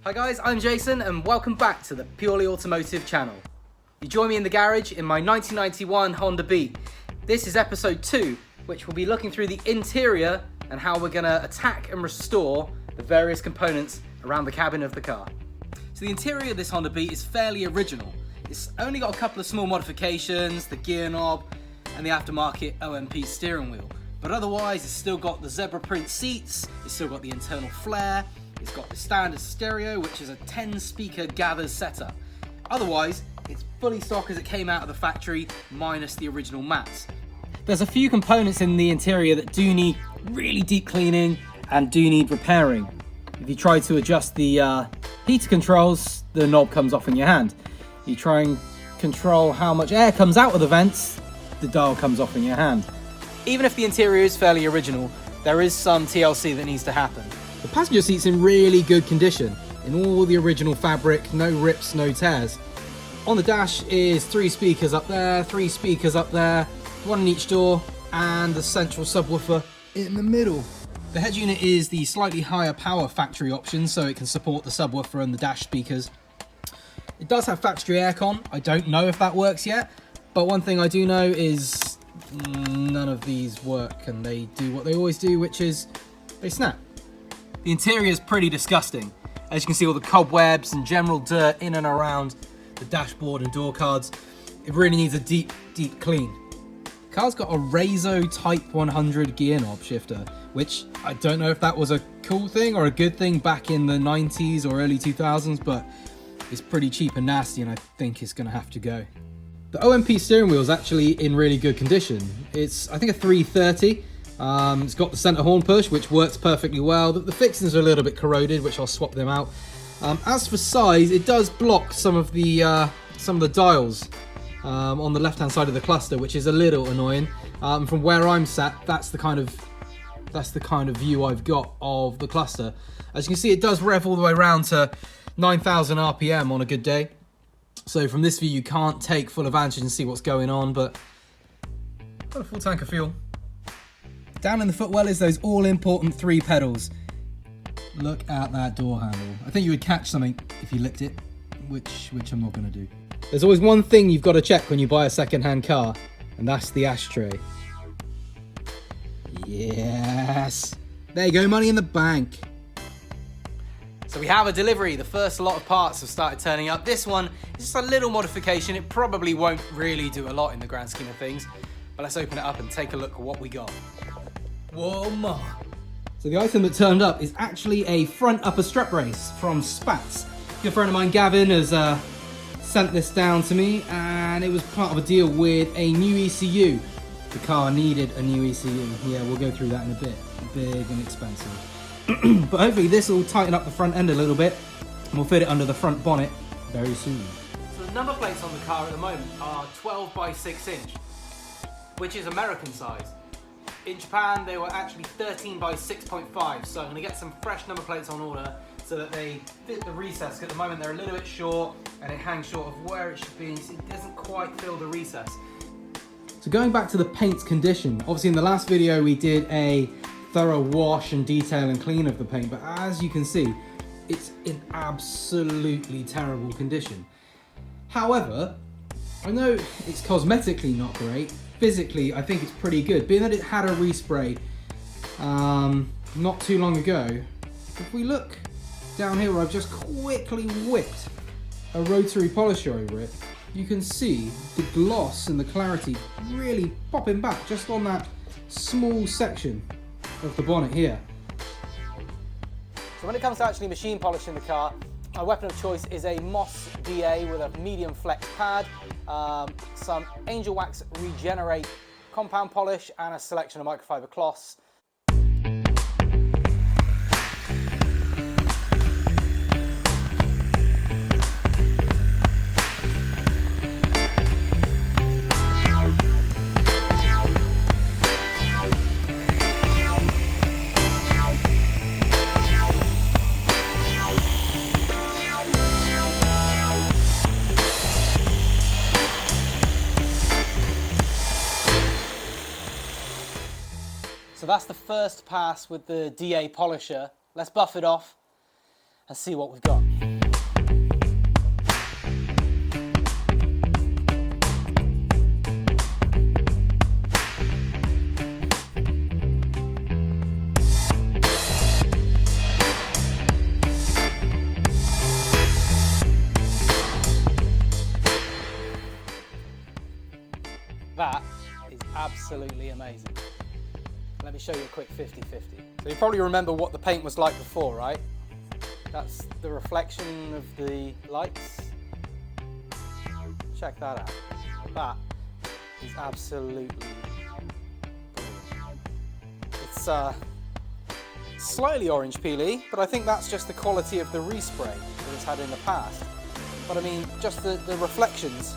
Hi guys, I'm Jason and welcome back to the Purely Automotive channel. You join me in the garage in my 1991 Honda Beat. This is episode 2, which will be looking through the interior and how we're going to attack and restore the various components around the cabin of the car. So the interior of this Honda Beat is fairly original. It's only got a couple of small modifications, the gear knob and the aftermarket OMP steering wheel. But otherwise it's still got the zebra print seats, it's still got the internal flare, it's got the standard stereo, which is a 10-speaker gathers setup. Otherwise, it's fully stock as it came out of the factory, minus the original mats. There's a few components in the interior that do need really deep cleaning and do need repairing. If you try to adjust the heater controls, the knob comes off in your hand. You try and control how much air comes out of the vents, the dial comes off in your hand. Even if the interior is fairly original, there is some TLC that needs to happen. The passenger seat's in really good condition, in all the original fabric, no rips, no tears. On the dash is 3 speakers up there, 3 speakers up there, 1 in each door, and the central subwoofer in the middle. The head unit is the slightly higher power factory option, so it can support the subwoofer and the dash speakers. It does have factory aircon. I don't know if that works yet, but one thing I do know is none of these work, and they do what they always do, which is they snap. The interior is pretty disgusting. As you can see, all the cobwebs and general dirt in and around the dashboard and door cards. It really needs a deep, deep clean. The car's got a Razzo Type 100 gear knob shifter, which I don't know if that was a cool thing or a good thing back in the 90s or early 2000s, but it's pretty cheap and nasty, and I think it's gonna have to go. The OMP steering wheel is actually in really good condition. It's, I think, a 330. It's got the center horn push, which works perfectly well. The fixings are a little bit corroded, which I'll swap them out. As for size, it does block some of the dials on the left-hand side of the cluster, which is a little annoying. From where I'm sat, that's the kind of view I've got of the cluster. As you can see, it does rev all the way around to 9,000 RPM on a good day. So from this view, you can't take full advantage and see what's going on, but got a full tank of fuel. Down in the footwell is those all-important 3 pedals. Look at that door handle. I think you would catch something if you licked it, which I'm not going to do. There's always one thing you've got to check when you buy a second-hand car, and that's the ashtray. Yes! There you go, money in the bank. So we have a delivery. The first lot of parts have started turning up. This one is just a little modification. It probably won't really do a lot in the grand scheme of things, but let's open it up and take a look at what we got. Whoa, ma. So the item that turned up is actually a front upper strut brace from Spats. A good friend of mine, Gavin, has sent this down to me, and it was part of a deal with a new ECU. The car needed a new ECU. Yeah, we'll go through that in a bit. Big and expensive. But hopefully this will tighten up the front end a little bit, and we'll fit it under the front bonnet very soon. So the number plates on the car at the moment are 12 by 6 inch, which is American size. In Japan, they were actually 13 by 6.5, so I'm going to get some fresh number plates on order so that they fit the recess, because at the moment they're a little bit short and it hangs short of where it should be, so it doesn't quite fill the recess. So going back to the paint's condition, obviously in the last video we did a thorough wash and detail and clean of the paint, but as you can see, it's in absolutely terrible condition. However, I know it's cosmetically not great. Physically, I think it's pretty good. Being that it had a respray not too long ago, if we look down here where I've just quickly whipped a rotary polisher over it, you can see the gloss and the clarity really popping back just on that small section of the bonnet here. So when it comes to actually machine polishing the car, my weapon of choice is a Moss DA with a medium flex pad, some Angel Wax Regenerate compound polish, and a selection of microfiber cloths. So that's the first pass with the DA polisher. Let's buff it off and see what we've got. That is absolutely amazing. Let me show you a quick 50-50. So you probably remember what the paint was like before, right? That's the reflection of the lights. Check that out. That is absolutely brilliant. It's slightly orange peely, but I think that's just the quality of the respray that it's had in the past. But I mean, just the reflections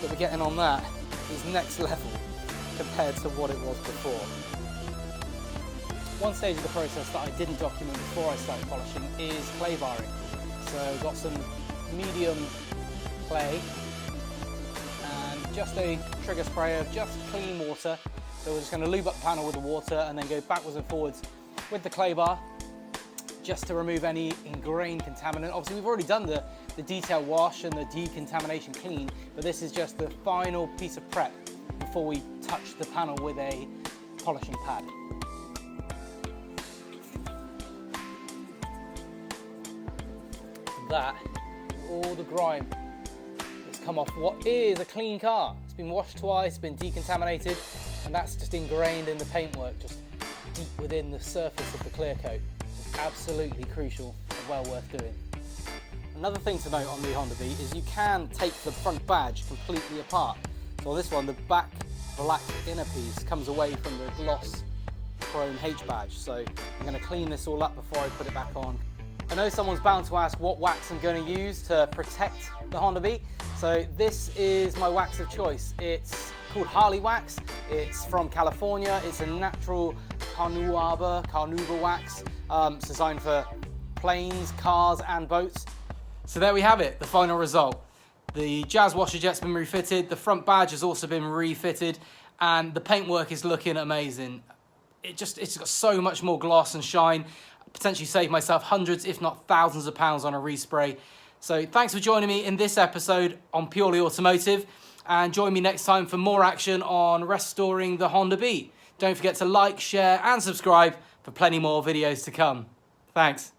that we're getting on that is next level compared to what it was before. One stage of the process that I didn't document before I started polishing is clay barring. So I've got some medium clay and just a trigger spray of just clean water. So we're just going to lube up the panel with the water and then go backwards and forwards with the clay bar just to remove any ingrained contaminant. Obviously we've already done the detail wash and the decontamination clean, but this is just the final piece of prep before we touch the panel with a polishing pad. That, all the grime that's come off what is a clean car. It's been washed twice, been decontaminated, and that's just ingrained in the paintwork, just deep within the surface of the clear coat. It's absolutely crucial and well worth doing. Another thing to note on the Honda Beat is you can take the front badge completely apart. So on this one, the back black inner piece comes away from the gloss chrome H badge. So I'm going to clean this all up before I put it back on. I know someone's bound to ask what wax I'm going to use to protect the Honda Beat. So this is my wax of choice. It's called Harley Wax. It's from California. It's a natural carnauba wax. It's designed for planes, cars and boats. So there we have it, the final result. The Jazz washer jet's been refitted, the front badge has also been refitted, and the paintwork is looking amazing. It's got so much more gloss and shine. Potentially save myself hundreds, if not thousands of pounds on a respray. So thanks for joining me in this episode on Purely Automotive, and join me next time for more action on restoring the Honda Beat. Don't forget to like, share and subscribe for plenty more videos to come. Thanks.